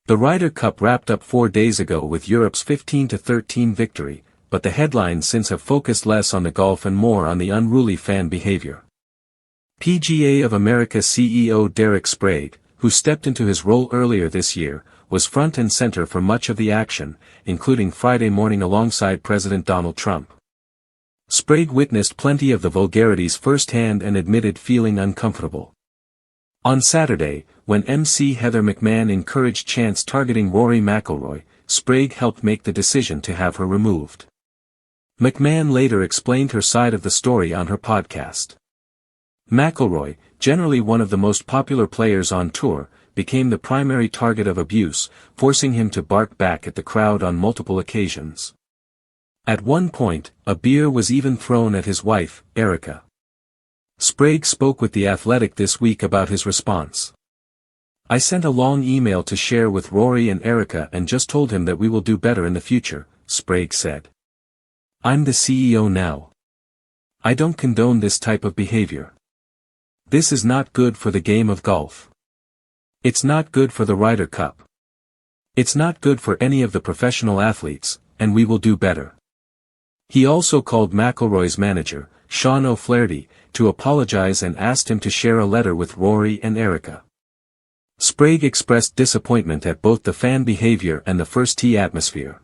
The Ryder Cup wrapped up 4 days ago with Europe's 15-13 victory, but the headlines since have focused less on the golf and more on the unruly fan behavior. PGA of America CEO Derek Sprague, who stepped into his role earlier this year, was front and center for much of the action, including Friday morning alongside President Donald Trump. Sprague witnessed plenty of the vulgarities firsthand and admitted feeling uncomfortable. On Saturday, when emcee Heather McMahan encouraged chants targeting Rory McIlroy, Sprague helped make the decision to have her removed. McMahan later explained her side of the story on her podcast. McIlroy, generally one of the most popular players on tour, became the primary target of abuse, forcing him to bark back at the crowd on multiple occasions. At one point, a beer was even thrown at his wife, Erica. Sprague spoke with The Athletic this week about his response. "I sent a long email to share with Rory and Erica and just told him that we will do better in the future," Sprague said. "I'm the CEO now. I don't condone this type of behavior. This is not good for the game of golf. It's not good for the Ryder Cup. It's not good for any of the professional athletes, and we will do better." He also called McIlroy's manager, Sean O'Flaherty, to apologize and asked him to share a letter with Rory and Erica. Sprague expressed disappointment at both the fan behavior and the first tee atmosphere.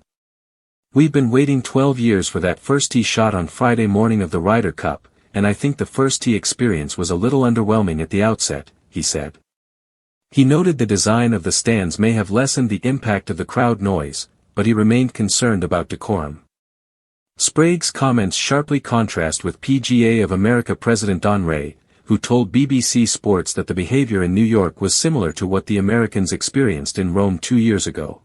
"We've been waiting 12 years for that first tee shot on Friday morning of the Ryder Cup, and I think the first tee experience was a little underwhelming at the outset," he said. He noted the design of the stands may have lessened the impact of the crowd noise, but he remained concerned about decorum. Sprague's comments sharply contrast with PGA of America President Don Rea, who told BBC Sports that the behavior in New York was similar to what the Americans experienced in Rome 2 years ago.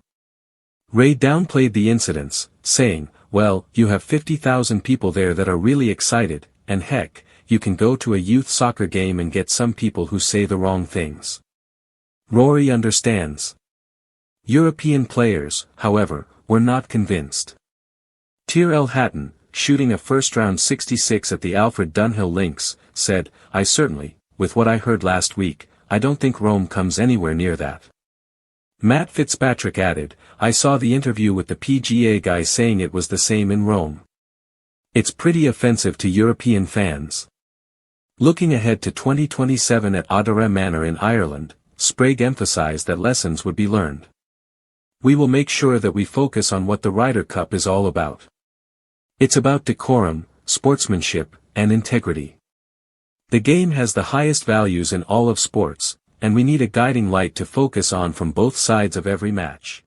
Rea downplayed the incidents, saying, "Well, you have 50,000 people there that are really excited, and heck, you can go to a youth soccer game and get some people who say the wrong things. Rory understands." European players, however, were not convinced. Tyrrell Hatton, shooting a first-round 66 at the Alfred Dunhill Links, said, "I certainly, with what I heard last week, I don't think Rome comes anywhere near that." Matt Fitzpatrick added, "I saw the interview with the PGA guy saying it was the same in Rome. It's pretty offensive to European fans." Looking ahead to 2027 at Audara Manor in Ireland, Sprague emphasized that lessons would be learned. "We will make sure that we focus on what the Ryder Cup is all about. It's about decorum, sportsmanship, and integrity. The game has the highest values in all of sports, and we need a guiding light to focus on from both sides of every match."